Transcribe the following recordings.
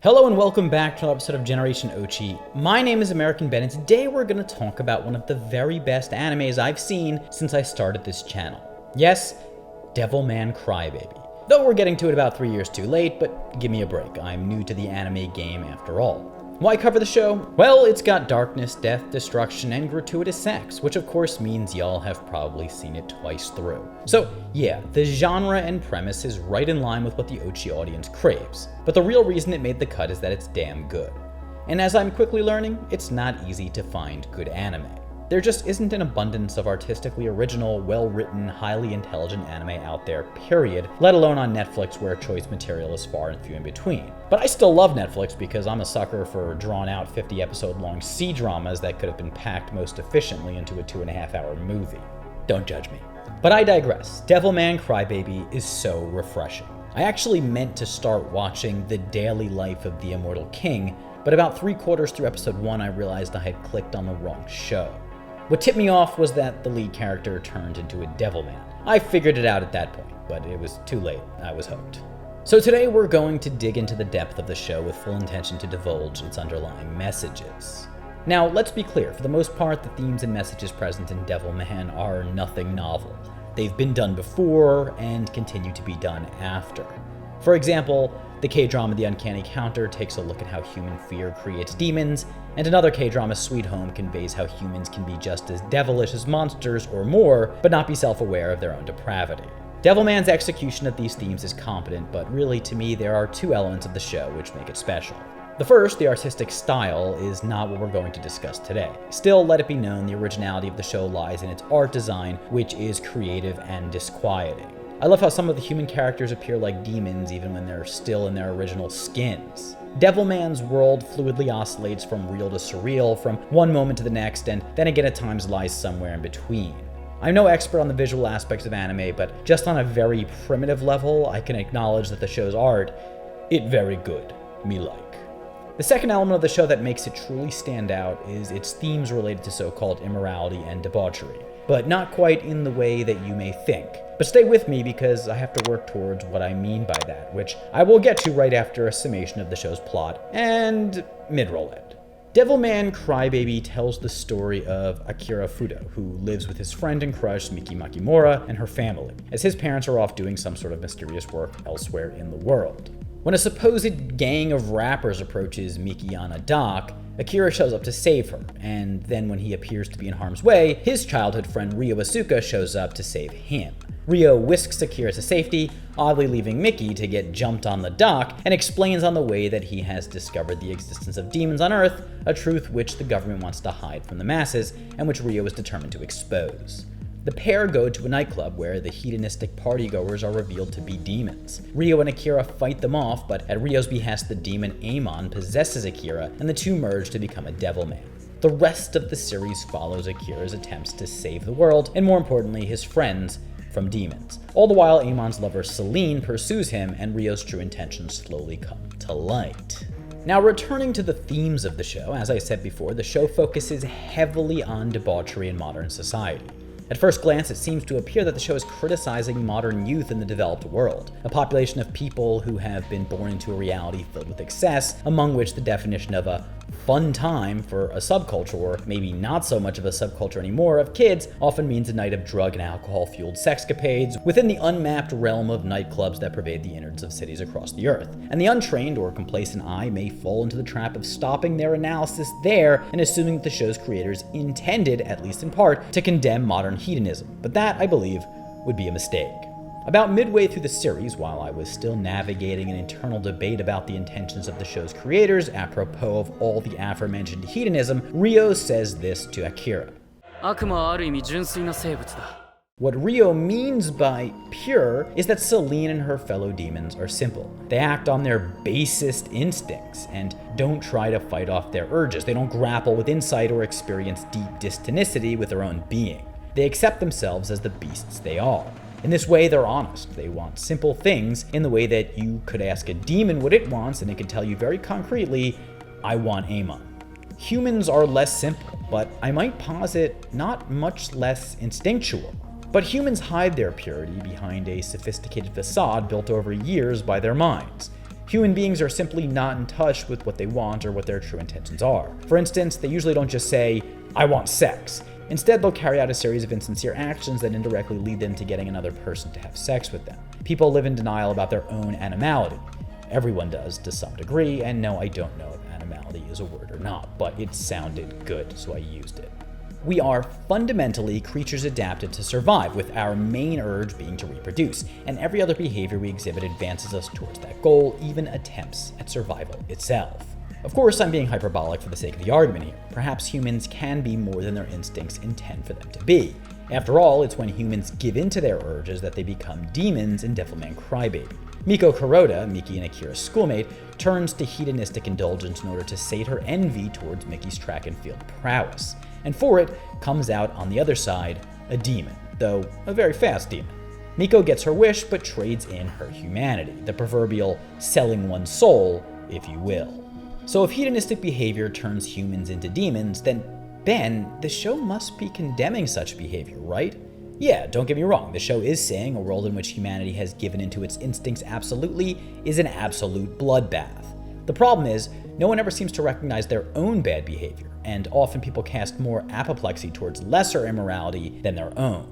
Hello and welcome back to another episode of Generation Ochi. My name is American Ben, and today we're going to talk about one of the very best animes I've seen since I started this channel. Yes, Devilman Crybaby. Though we're getting to it about 3 years too late, but give me a break. I'm new to the anime game after all. Why cover the show? Well, it's got darkness, death, destruction, and gratuitous sex, which of course means y'all have probably seen it twice through. So yeah, the genre and premise is right in line with what the Ochi audience craves, but the real reason it made the cut is that it's damn good. And as I'm quickly learning, it's not easy to find good anime. There just isn't an abundance of artistically original, well-written, highly intelligent anime out there, period, let alone on Netflix where choice material is far and few in between. But I still love Netflix because I'm a sucker for drawn-out 50-episode-long C-dramas that could have been packed most efficiently into a 2.5-hour movie. Don't judge me. But I digress. Devilman Crybaby is so refreshing. I actually meant to start watching The Daily Life of the Immortal King, but about 3/4 through episode 1 I realized I had clicked on the wrong show. What tipped me off was that the lead character turned into a devilman. I figured it out at that point, but it was too late. I was hooked. So today we're going to dig into the depth of the show with full intention to divulge its underlying messages. Now, let's be clear, for the most part, the themes and messages present in Devilman are nothing novel. They've been done before and continue to be done after. For example, the K-drama The Uncanny Counter takes a look at how human fear creates demons, and another K-drama, Sweet Home, conveys how humans can be just as devilish as monsters or more, but not be self-aware of their own depravity. Devilman's execution of these themes is competent, but really to me there are two elements of the show which make it special. The first, the artistic style, is not what we're going to discuss today. Still, let it be known the originality of the show lies in its art design, which is creative and disquieting. I love how some of the human characters appear like demons even when they're still in their original skins. Devilman's world fluidly oscillates from real to surreal, from one moment to the next, and then again at times lies somewhere in between. I'm no expert on the visual aspects of anime, but just on a very primitive level, I can acknowledge that the show's art, it very good, me like. The second element of the show that makes it truly stand out is its themes related to so-called immorality and debauchery, but not quite in the way that you may think. But stay with me because I have to work towards what I mean by that, which I will get to right after a summation of the show's plot and mid-roll-it. Devilman Crybaby tells the story of Akira Fudo, who lives with his friend and crush Miki Makimura and her family, as his parents are off doing some sort of mysterious work elsewhere in the world. When a supposed gang of rappers approaches Miki on a dock, Akira shows up to save her, and then when he appears to be in harm's way, his childhood friend Ryo Asuka shows up to save him. Ryo whisks Akira to safety, oddly leaving Miki to get jumped on the dock, and explains on the way that he has discovered the existence of demons on Earth, a truth which the government wants to hide from the masses, and which Ryo is determined to expose. The pair go to a nightclub where the hedonistic partygoers are revealed to be demons. Ryo and Akira fight them off, but at Ryo's behest the demon Amon possesses Akira, and the two merge to become a devilman. The rest of the series follows Akira's attempts to save the world, and more importantly, his friends, from demons. All the while, Amon's lover Celine pursues him, and Ryo's true intentions slowly come to light. Now, returning to the themes of the show, as I said before, the show focuses heavily on debauchery in modern society. At first glance, it seems to appear that the show is criticizing modern youth in the developed world, a population of people who have been born into a reality filled with excess, among which the definition of a fun time for a subculture, or maybe not so much of a subculture anymore, of kids often means a night of drug and alcohol-fueled sexcapades within the unmapped realm of nightclubs that pervade the innards of cities across the earth. And the untrained or complacent eye may fall into the trap of stopping their analysis there and assuming that the show's creators intended, at least in part, to condemn modern hedonism. But that, I believe, would be a mistake. About midway through the series, while I was still navigating an internal debate about the intentions of the show's creators, apropos of all the aforementioned hedonism, Ryo says this to Akira. What Ryo means by pure is that Celine and her fellow demons are simple. They act on their basest instincts and don't try to fight off their urges. They don't grapple with insight or experience deep dystonicity with their own being. They accept themselves as the beasts they are. In this way, they're honest. They want simple things in the way that you could ask a demon what it wants, and it could tell you very concretely, I want Amon. Humans are less simple, but I might posit not much less instinctual. But humans hide their purity behind a sophisticated facade built over years by their minds. Human beings are simply not in touch with what they want or what their true intentions are. For instance, they usually don't just say, "I want sex." Instead, they'll carry out a series of insincere actions that indirectly lead them to getting another person to have sex with them. People live in denial about their own animality. Everyone does to some degree, and no, I don't know if animality is a word or not, but it sounded good, so I used it. We are fundamentally creatures adapted to survive, with our main urge being to reproduce, and every other behavior we exhibit advances us towards that goal, even attempts at survival itself. Of course, I'm being hyperbolic for the sake of the argument here. Perhaps humans can be more than their instincts intend for them to be. After all, it's when humans give in to their urges that they become demons in Devilman Crybaby. Miko Kuroda, Miki and Akira's schoolmate, turns to hedonistic indulgence in order to sate her envy towards Miki's track and field prowess. And for it, comes out on the other side, a demon, though a very fast demon. Miko gets her wish, but trades in her humanity, the proverbial selling one's soul, if you will. So if hedonistic behavior turns humans into demons, then Ben, the show must be condemning such behavior, right? Yeah, don't get me wrong, the show is saying a world in which humanity has given into its instincts absolutely is an absolute bloodbath. The problem is, no one ever seems to recognize their own bad behavior, and often people cast more apoplexy towards lesser immorality than their own.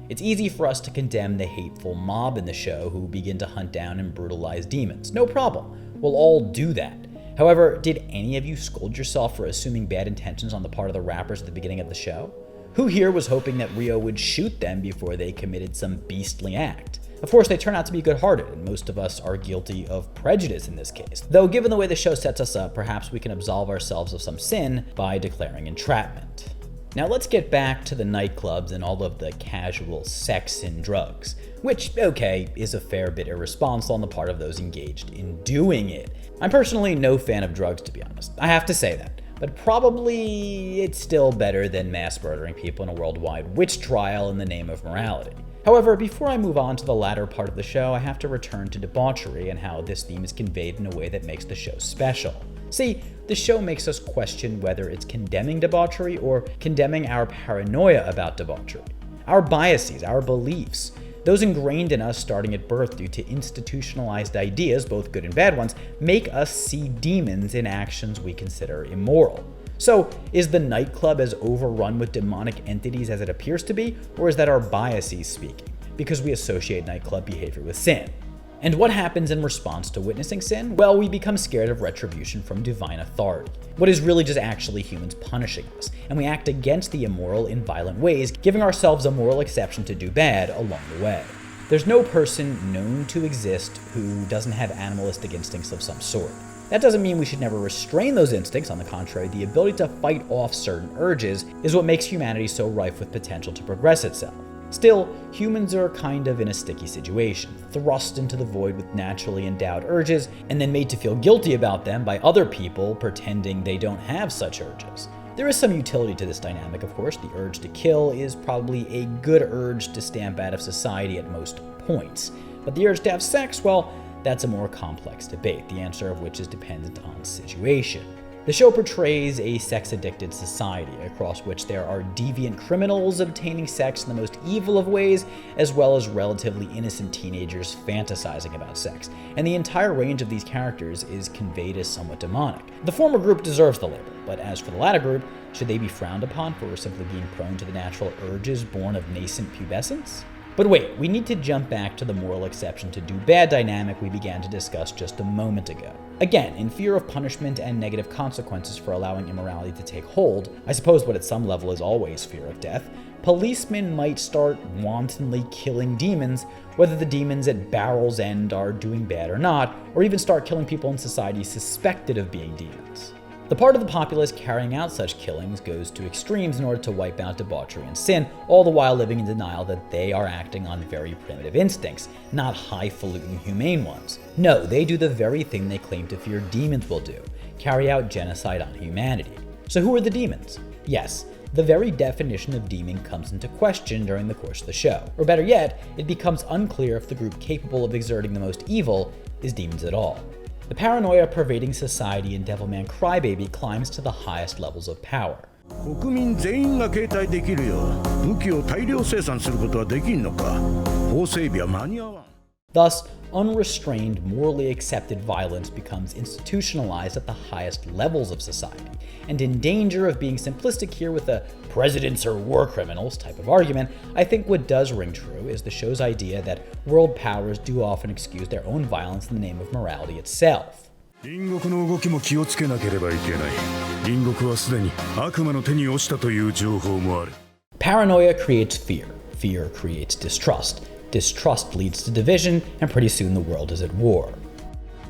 It's easy for us to condemn the hateful mob in the show who begin to hunt down and brutalize demons. No problem, we'll all do that. However, did any of you scold yourself for assuming bad intentions on the part of the rappers at the beginning of the show? Who here was hoping that Rio would shoot them before they committed some beastly act? Of course, they turn out to be good-hearted, and most of us are guilty of prejudice in this case. Though given the way the show sets us up, perhaps we can absolve ourselves of some sin by declaring entrapment. Now let's get back to the nightclubs and all of the casual sex and drugs, which, okay, is a fair bit irresponsible on the part of those engaged in doing it. I'm personally no fan of drugs, to be honest. I have to say that. But probably it's still better than mass murdering people in a worldwide witch trial in the name of morality. However, before I move on to the latter part of the show, I have to return to debauchery and how this theme is conveyed in a way that makes the show special. See, the show makes us question whether it's condemning debauchery or condemning our paranoia about debauchery. Our biases, our beliefs, those ingrained in us starting at birth due to institutionalized ideas, both good and bad ones, make us see demons in actions we consider immoral. So, is the nightclub as overrun with demonic entities as it appears to be, or is that our biases speaking, because we associate nightclub behavior with sin? And what happens in response to witnessing sin? Well, we become scared of retribution from divine authority. What is really just actually humans punishing us, and we act against the immoral in violent ways, giving ourselves a moral exception to do bad along the way. There's no person known to exist who doesn't have animalistic instincts of some sort. That doesn't mean we should never restrain those instincts. On the contrary, the ability to fight off certain urges is what makes humanity so rife with potential to progress itself. Still, humans are kind of in a sticky situation, thrust into the void with naturally endowed urges, and then made to feel guilty about them by other people pretending they don't have such urges. There is some utility to this dynamic, of course. The urge to kill is probably a good urge to stamp out of society at most points. But the urge to have sex, well, that's a more complex debate, the answer of which is dependent on the situation. The show portrays a sex-addicted society across which there are deviant criminals obtaining sex in the most evil of ways, as well as relatively innocent teenagers fantasizing about sex, and the entire range of these characters is conveyed as somewhat demonic. The former group deserves the label, but as for the latter group, should they be frowned upon for simply being prone to the natural urges born of nascent pubescence? But wait, we need to jump back to the moral exception to do bad dynamic we began to discuss just a moment ago. Again, in fear of punishment and negative consequences for allowing immorality to take hold, I suppose what at some level is always fear of death, policemen might start wantonly killing demons, whether the demons at Barrel's End are doing bad or not, or even start killing people in society suspected of being demons. The part of the populace carrying out such killings goes to extremes in order to wipe out debauchery and sin, all the while living in denial that they are acting on very primitive instincts, not highfalutin humane ones. No, they do the very thing they claim to fear demons will do, carry out genocide on humanity. So who are the demons? Yes, the very definition of demon comes into question during the course of the show. Or better yet, it becomes unclear if the group capable of exerting the most evil is demons at all. The paranoia pervading society in Devilman Crybaby climbs to the highest levels of power. 国民全員が携帯できるよう武器を大量生産することはできんのか法整備は間に合わん Thus, unrestrained, morally accepted violence becomes institutionalized at the highest levels of society. And in danger of being simplistic here with a presidents are war criminals type of argument, I think what does ring true is the show's idea that world powers do often excuse their own violence in the name of morality itself. 隣国の動きも気をつけなければいけない。隣国はすでに悪魔の手に落ちたという情報もある。Paranoia creates fear. Fear creates distrust. Distrust leads to division, and pretty soon the world is at war.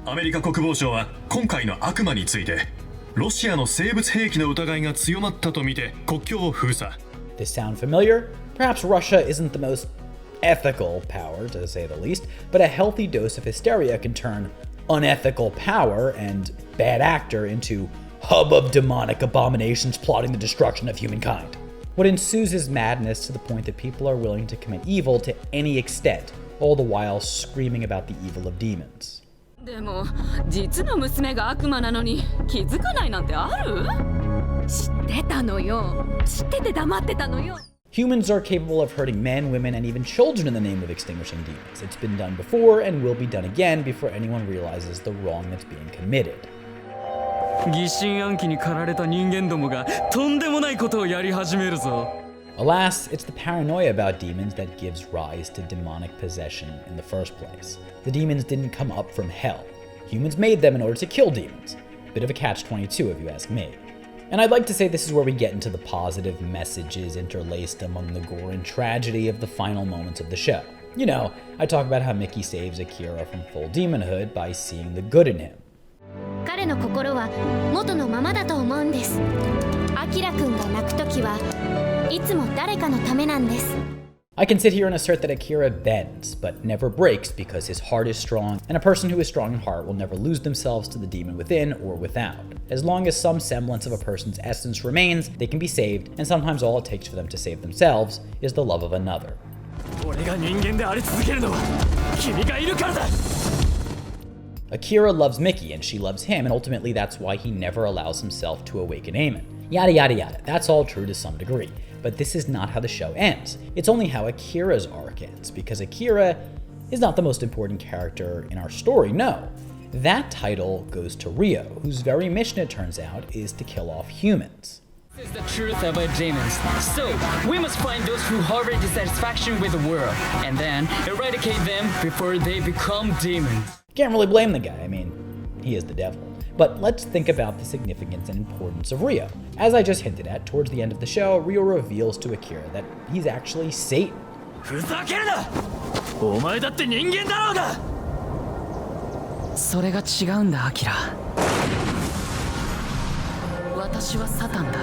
アメリカ国防省は今回の悪魔について、ロシアの生物兵器の疑いが強まったとみて国境を封鎖。This sound familiar? Perhaps Russia isn't the most ethical power, to say the least, but a healthy dose of hysteria can turn unethical power and bad actor into hub of demonic abominations plotting the destruction of humankind. What ensues is madness to the point that people are willing to commit evil to any extent, all the while screaming about the evil of demons. でも実の娘が悪魔なのに気づかないなんてある？知ってたのよ。知ってて黙ってたのよ。Humans are capable of hurting men, women, and even children in the name of extinguishing demons. It's been done before and will be done again before anyone realizes the wrong that's being committed. 疑心暗鬼に駆られた人間どもがとんでもないことをやり始めるぞ。Alas, it's the paranoia about demons that gives rise to demonic possession in the first place. The demons didn't come up from hell. Humans made them in order to kill demons. Bit of a catch-22 if you ask me. And I'd like to say this is where we get into the positive messages interlaced among the gore and tragedy of the final moments of the show. You know, I talk about how Mickey saves Akira from full demonhood by seeing the good in him. 彼の心は元のままだと思うんです。アキラくんが泣くときはいつも誰かのためなんです。I can sit here and assert that Akira bends, but never breaks because his heart is strong, and a person who is strong in heart will never lose themselves to the demon within or without. As long as some semblance of a person's essence remains, they can be saved, and sometimes all it takes for them to save themselves is the love of another. 俺が人間であり続けるのは君がいるからだ。Akira loves Mickey, and she loves him, and ultimately that's why he never allows himself to awaken Amon. Yada yada yada, that's all true to some degree. But this is not how the show ends. It's only how Akira's arc ends, because Akira is not the most important character in our story, no. That title goes to Ryo, whose very mission, it turns out, is to kill off humans. This is the truth about demons. So, we must find those who harbor dissatisfaction with the world, and then eradicate them before they become demons. Can't really blame the guy, I mean, he is the devil. But let's think about the significance and importance of Ryo. As I just hinted at, towards the end of the show, Ryo reveals to Akira that he's actually Satan. ふざけるな！お前だって人間だろうが！それが違うんだ、アキラ。私はサタンだ。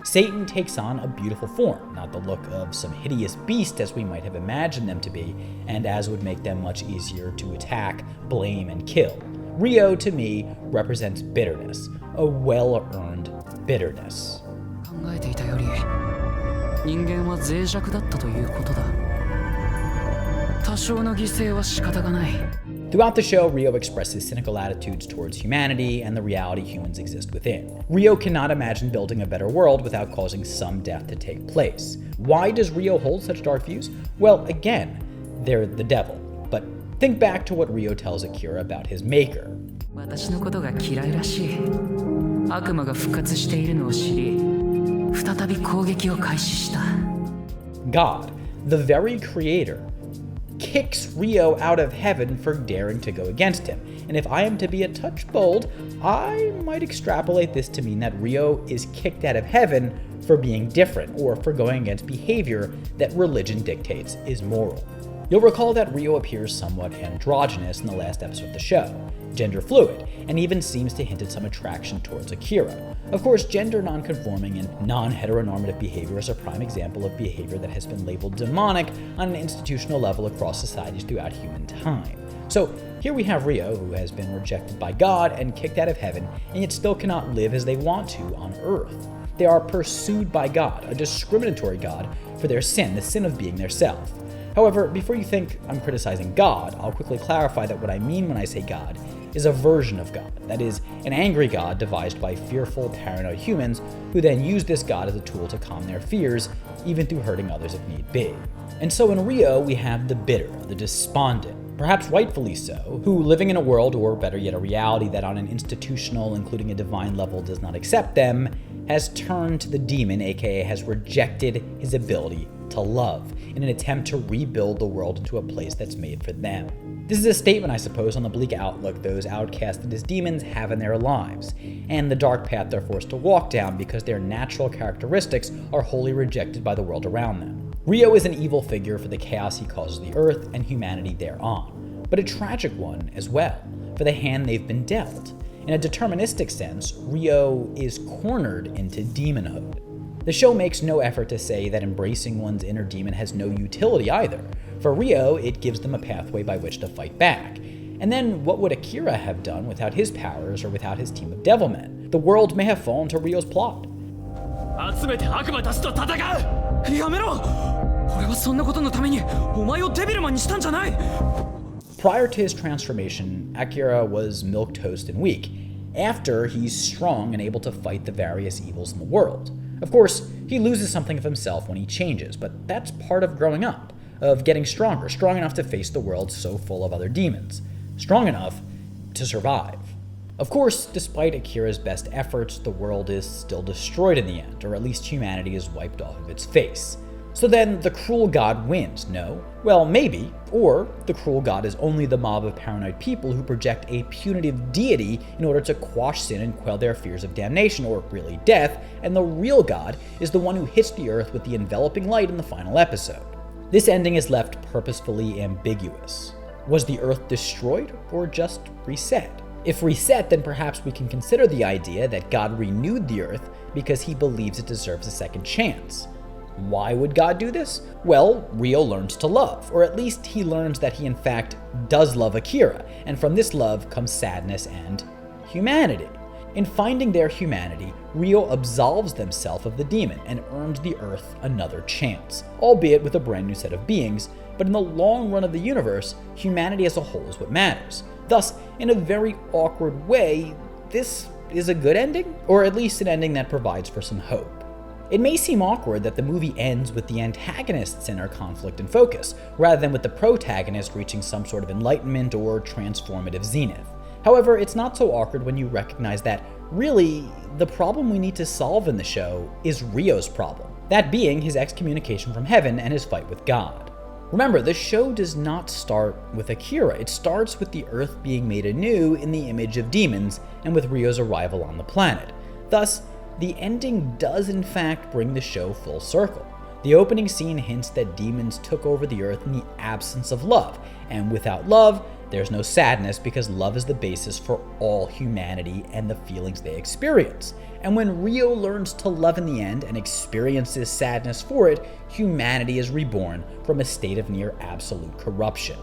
Satan takes on a beautiful form, not the look of some hideous beast as we might have imagined them to be, and as would make them much easier to attack, blame, and kill. Ryo, to me, represents bitterness, a well-earned bitterness. 考えていたより、人間は脆弱だったということだ。多少の犠牲は仕方がない。Throughout the show, Ryo expresses cynical attitudes towards humanity and the reality humans exist within. Ryo cannot imagine building a better world without causing some death to take place. Why does Ryo hold such dark views? Well, again, they're the devil. But think back to what Ryo tells Akira about his maker. 私のことが嫌いらしい。悪魔が復活しているのを知り、再び攻撃を開始した。God, the very creator, kicks Ryo out of heaven for daring to go against him. And if I am to be a touch bold, I might extrapolate this to mean that Ryo is kicked out of heaven for being different or for going against behavior that religion dictates is moral. You'll recall that Ryo appears somewhat androgynous in the last episode of the show, gender fluid, and even seems to hint at some attraction towards Akira. Of course, gender nonconforming and non-heteronormative behavior is a prime example of behavior that has been labeled demonic on an institutional level across societies throughout human time. So here we have Ryo, who has been rejected by God and kicked out of heaven, and yet still cannot live as they want to on earth. They are pursued by God, a discriminatory God, for their sin, the sin of being their self. However, before you think I'm criticizing God, I'll quickly clarify that what I mean when I say God is a version of God. That is, an angry God devised by fearful, paranoid humans who then use this God as a tool to calm their fears, even through hurting others if need be. And so in Ryo, we have the bitter, the despondent, perhaps rightfully so, who, living in a world, or better yet a reality that on an institutional, including a divine level, does not accept them, has turned to the demon, aka has rejected his ability to love, in an attempt to rebuild the world into a place that's made for them. This is a statement, I suppose, on the bleak outlook those outcasted as demons have in their lives, and the dark path they're forced to walk down because their natural characteristics are wholly rejected by the world around them. Rio is an evil figure for the chaos he causes the earth and humanity thereon, but a tragic one as well, for the hand they've been dealt. In a deterministic sense, Rio is cornered into demonhood. The show makes no effort to say that embracing one's inner demon has no utility either. For Rio, it gives them a pathway by which to fight back. And then what would Akira have done without his powers or without his team of devilmen? The world may have fallen to Rio's plot. 集めて悪魔たちと戦う。やめろ。俺はそんなことのためにお前をデビルマンにしたんじゃない。 Prior to his transformation, Akira was milquetoast and weak. After, he's strong and able to fight the various evils in the world. Of course, he loses something of himself when he changes, but that's part of growing up, of getting stronger, strong enough to face the world so full of other demons, strong enough to survive. Of course, despite Akira's best efforts, the world is still destroyed in the end, or at least humanity is wiped off of its face. So then, the cruel god wins, no? Well, maybe. Or, the cruel god is only the mob of paranoid people who project a punitive deity in order to quash sin and quell their fears of damnation, or really death, and the real god is the one who hits the earth with the enveloping light in the final episode. This ending is left purposefully ambiguous. Was the earth destroyed, or just reset? If reset, then perhaps we can consider the idea that God renewed the earth because he believes it deserves a second chance. Why would God do this? Well, Rio learns to love, or at least he learns that he in fact does love Akira, and from this love comes sadness and humanity. In finding their humanity, Rio absolves themselves of the demon and earns the earth another chance, albeit with a brand new set of beings, but in the long run of the universe, humanity as a whole is what matters. Thus, in a very awkward way, this is a good ending, or at least an ending that provides for some hope. It may seem awkward that the movie ends with the antagonist's inner conflict and focus, rather than with the protagonist reaching some sort of enlightenment or transformative zenith. However, it's not so awkward when you recognize that, really, the problem we need to solve in the show is Rio's problem, that being his excommunication from heaven and his fight with God. Remember, the show does not start with Akira, it starts with the Earth being made anew in the image of demons and with Rio's arrival on the planet. Thus, the ending does in fact bring the show full circle. The opening scene hints that demons took over the earth in the absence of love, and without love, there's no sadness because love is the basis for all humanity and the feelings they experience. And when Rio learns to love in the end and experiences sadness for it, humanity is reborn from a state of near absolute corruption.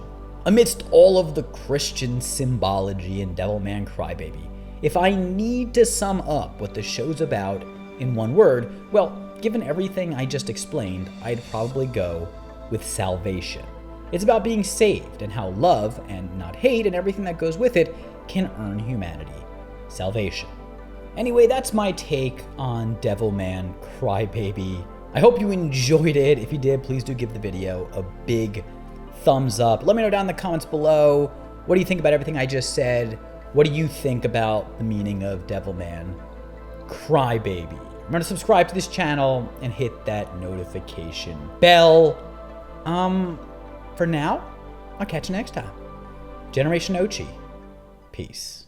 Amidst all of the Christian symbology in Devilman Crybaby, if I need to sum up what the show's about in one word, well, given everything I just explained, I'd probably go with salvation. It's about being saved and how love, and not hate and everything that goes with it, can earn humanity salvation. Anyway, that's my take on Devilman Crybaby. I hope you enjoyed it. If you did, please do give the video a big thumbs up. Let me know down in the comments below, what do you think about everything I just said? What do you think about the meaning of Devilman Crybaby? Remember to subscribe to this channel and hit that notification bell. For now, I'll catch you next time. Generation Ochi. Peace.